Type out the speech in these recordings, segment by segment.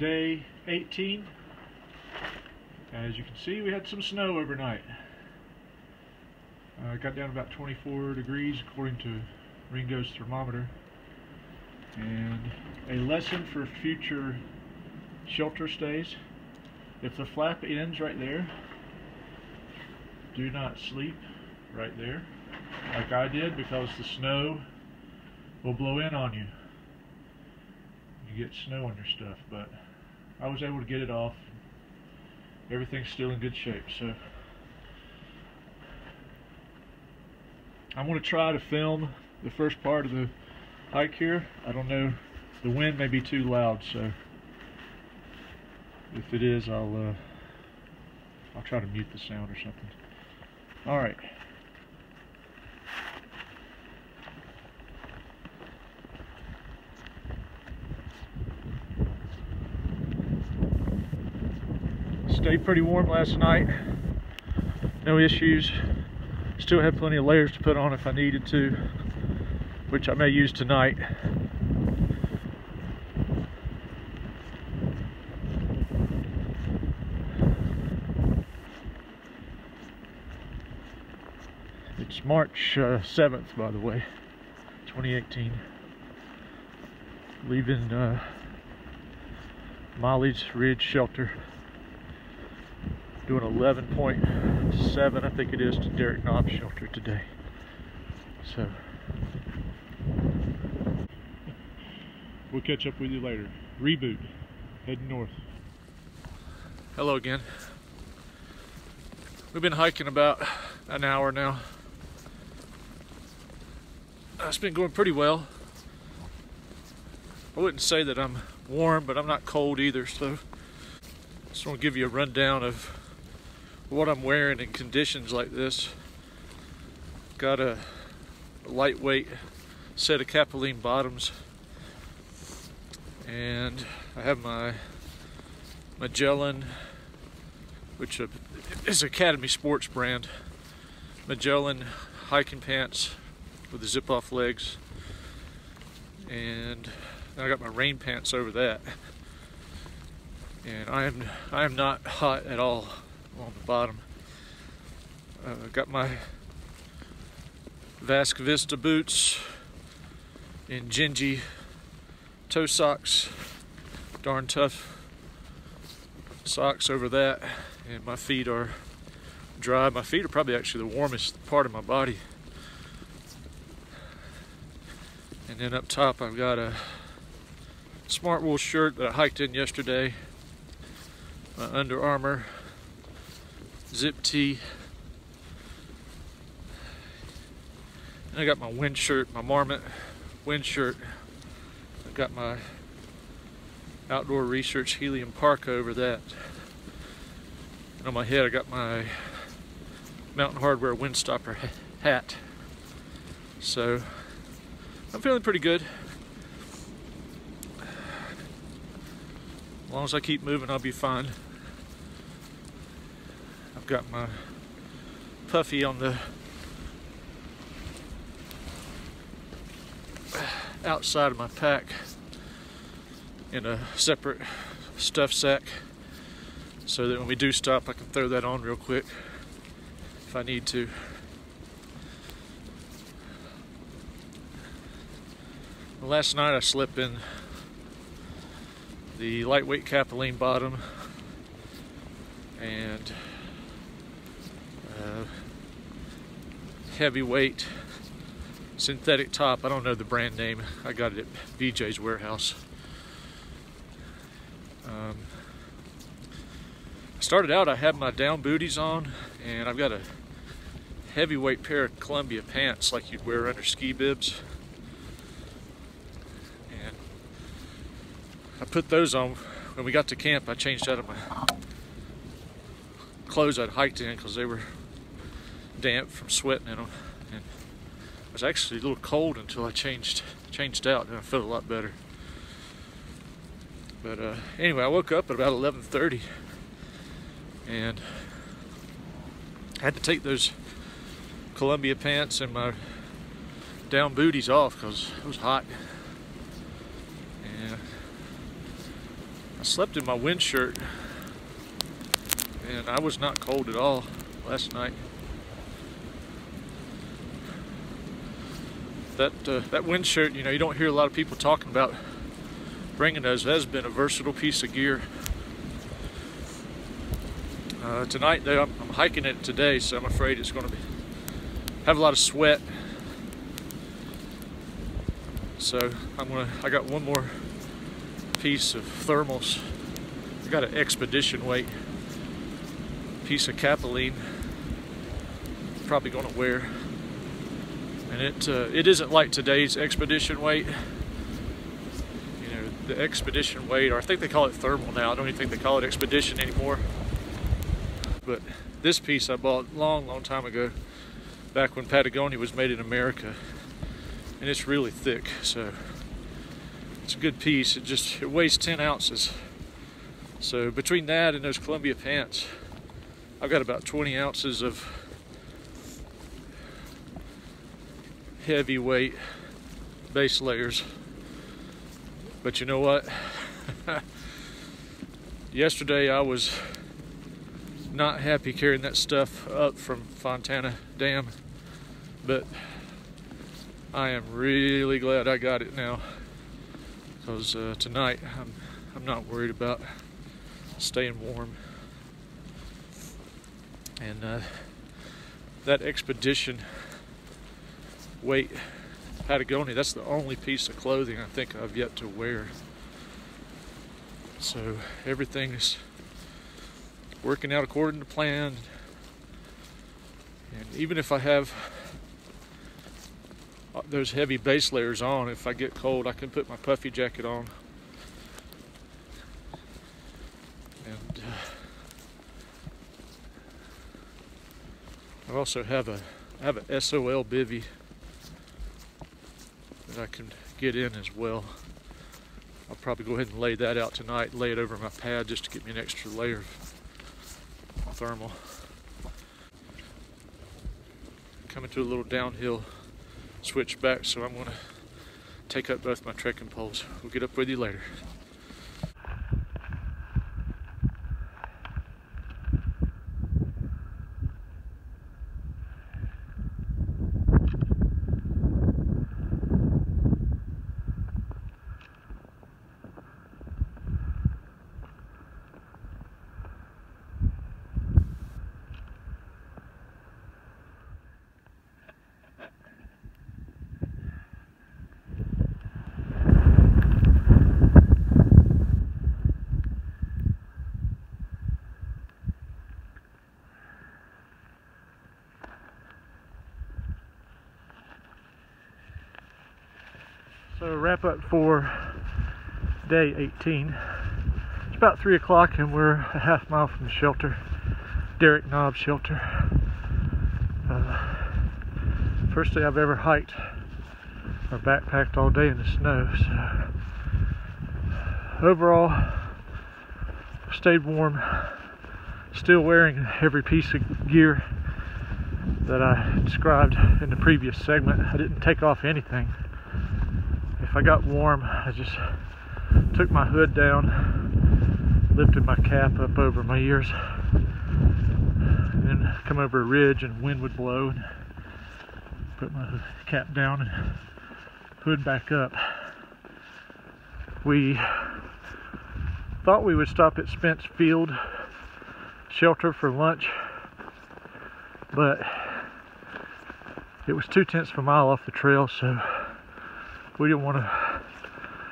Day 18. As you can see, we had some snow overnight. It got down about 24 degrees according to Ringo's thermometer. And a lesson for future shelter stays: if the flap ends right there, do not sleep right there like I did, because the snow will blow in on you. You get snow on your stuff, but I was able to get it off. Everything's still in good shape, so I'm going to try to film the first part of the hike here. I don't know, the wind may be too loud, so if it is, I'll try to mute the sound or something. All right. Stayed pretty warm last night. No issues. Still have plenty of layers to put on if I needed to, which I may use tonight. It's March 7th, by the way, 2018. Leaving Mollies Ridge Shelter. Doing 11.7, I think it is, to Derrick Shelter today. So we'll catch up with you later. Reboot, heading north. Hello again. We've been hiking about an hour now. It's been going pretty well. I wouldn't say that I'm warm, but I'm not cold either, so just want to give you a rundown of what I'm wearing in conditions like this. Got a lightweight set of capilene bottoms, and I have my Magellan, which is Academy Sports brand, Magellan hiking pants with the zip-off legs, and I got my rain pants over that. And I am not hot at all on the bottom. Got my Vasque Vista boots in Gingy toe socks, darn tough socks over that, and my feet are dry. My feet are probably actually the warmest part of my body. And then up top I've got a Smart Wool shirt that I hiked in yesterday, my Under Armour zip tee, and I got my wind shirt, my Marmot wind shirt. I got my Outdoor Research helium parka over that, and on my head I got my Mountain Hardwear Windstopper hat. So I'm feeling pretty good. As long as I keep moving, I'll be fine. I've got my puffy on the outside of my pack in a separate stuff sack, so that when we do stop, I can throw that on real quick if I need to. Last night I slept in the lightweight capilene bottom and heavyweight synthetic top. I don't know the brand name. I got it at VJ's warehouse. I started out, I had my down booties on, and I've got a heavyweight pair of Columbia pants like you'd wear under ski bibs. And I put those on. When we got to camp, I changed out of my clothes I'd hiked in because they were damp from sweating in them. And it was actually a little cold until I changed out, and I felt a lot better. But anyway, I woke up at about 11:30 and I had to take those Columbia pants and my down booties off because it was hot. And I slept in my wind shirt, and I was not cold at all last night. That wind shirt, you know, you don't hear a lot of people talking about bringing those. That has been a versatile piece of gear. Tonight, though, I'm hiking it today, so I'm afraid it's going to have a lot of sweat. So I got one more piece of thermals. I got an expedition weight piece of capelline. Probably going to wear, and it isn't like today's expedition weight. You know, the expedition weight, or I think they call it thermal now. I don't even think they call it expedition anymore. But this piece I bought a long time ago, back when Patagonia was made in America, and it's really thick, so it's a good piece. It weighs 10 ounces. So between that and those Columbia pants, I've got about 20 ounces of heavyweight base layers. But you know what? Yesterday I was not happy carrying that stuff up from Fontana Dam, but I am really glad I got it now, because tonight I'm not worried about staying warm. And that expedition weight Patagonia, that's the only piece of clothing I think I've yet to wear. So everything is working out according to plan. And even if I have those heavy base layers on, if I get cold, I can put my puffy jacket on. And I also have a SOL bivvy that I can get in as well. I'll probably go ahead and lay that out tonight, lay it over my pad just to give me an extra layer of thermal. Coming to a little downhill switch back, so I'm going to take up both my trekking poles. We'll get up with you later. So wrap up for day 18. It's about 3 o'clock and we're a half mile from the shelter, Derrick Knob Shelter. First day I've ever hiked or backpacked all day in the snow. So overall, stayed warm, still wearing every piece of gear that I described in the previous segment. I didn't take off anything. If I got warm, I just took my hood down, lifted my cap up over my ears, and then come over a ridge and wind would blow, and put my cap down and hood back up. We thought we would stop at Spence Field Shelter for lunch, but it was 2/10 of a mile off the trail, so we didn't want to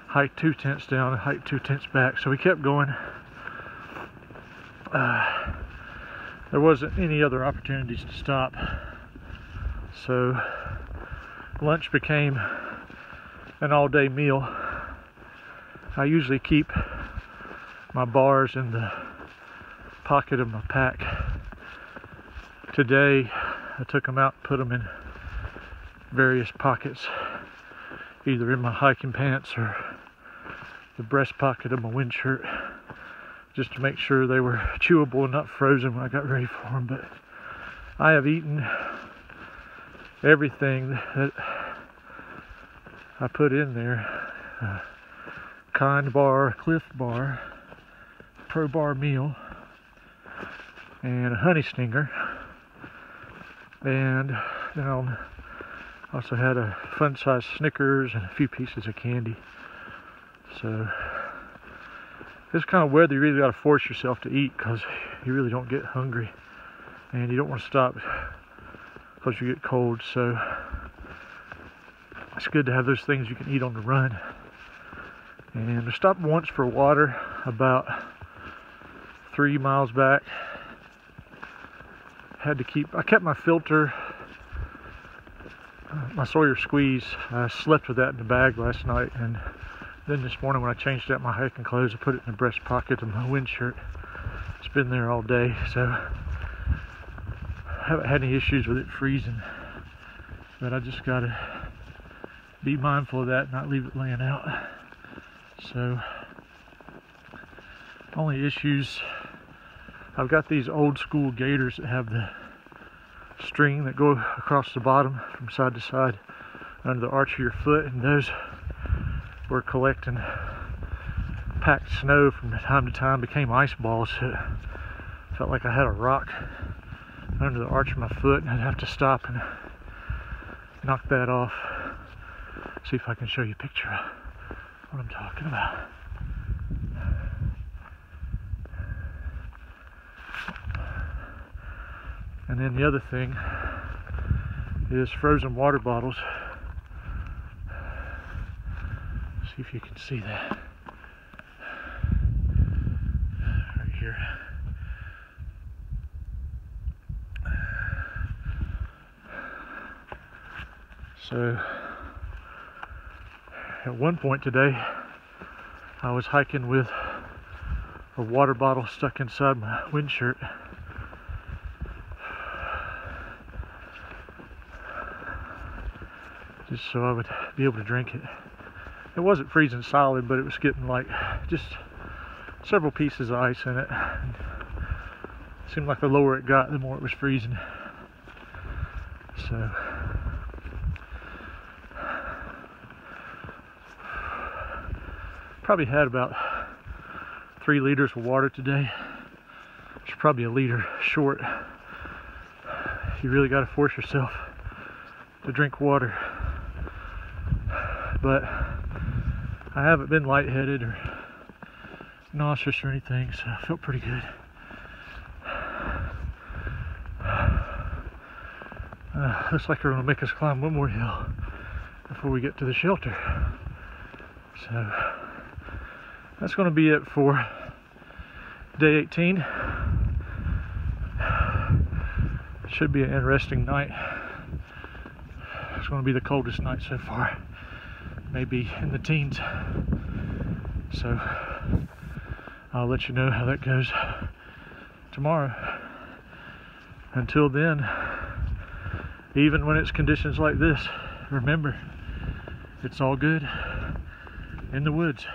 hike 2/10 down and hike 2/10 back, so we kept going. There wasn't any other opportunities to stop, so lunch became an all-day meal. I usually keep my bars in the pocket of my pack. Today I took them out and put them in various pockets, either in my hiking pants or the breast pocket of my wind shirt, just to make sure they were chewable and not frozen when I got ready for them. But I have eaten everything that I put in there. Kind bar, Cliff bar, Pro Bar meal and a honey stinger, and then I also had a fun-sized Snickers and a few pieces of candy. So this kind of weather, you really got to force yourself to eat because you really don't get hungry, and you don't want to stop because you get cold. So it's good to have those things you can eat on the run. And I stopped once for water about 3 miles back. I kept my filter, my Sawyer Squeeze. I slept with that in the bag last night, and then this morning when I changed out my hiking clothes, I put it in the breast pocket of my wind shirt. It's been there all day, so I haven't had any issues with it freezing. But I just gotta be mindful of that and not leave it laying out. So, only issues, I've got these old school gaiters that have the string that go across the bottom from side to side under the arch of your foot, and those were collecting packed snow from time to time, became ice balls. So it felt like I had a rock under the arch of my foot, and I'd have to stop and knock that off. See if I can show you a picture of what I'm talking about. And then the other thing is frozen water bottles. See if you can see that right here. So at one point today, I was hiking with a water bottle stuck inside my wind shirt. Just so I would be able to drink it. It wasn't freezing solid, but it was getting like just several pieces of ice in it. And it seemed like the lower it got, the more it was freezing. So probably had about 3 liters of water today. It's probably a liter short. You really got to force yourself to drink water. But I haven't been lightheaded or nauseous or anything, so I felt pretty good. Looks like they're going to make us climb one more hill before we get to the shelter. So that's going to be it for day 18. Should be an interesting night. It's going to be the coldest night so far, maybe in the teens. So I'll let you know how that goes tomorrow. Until then, even when it's conditions like this, remember, it's all good in the woods.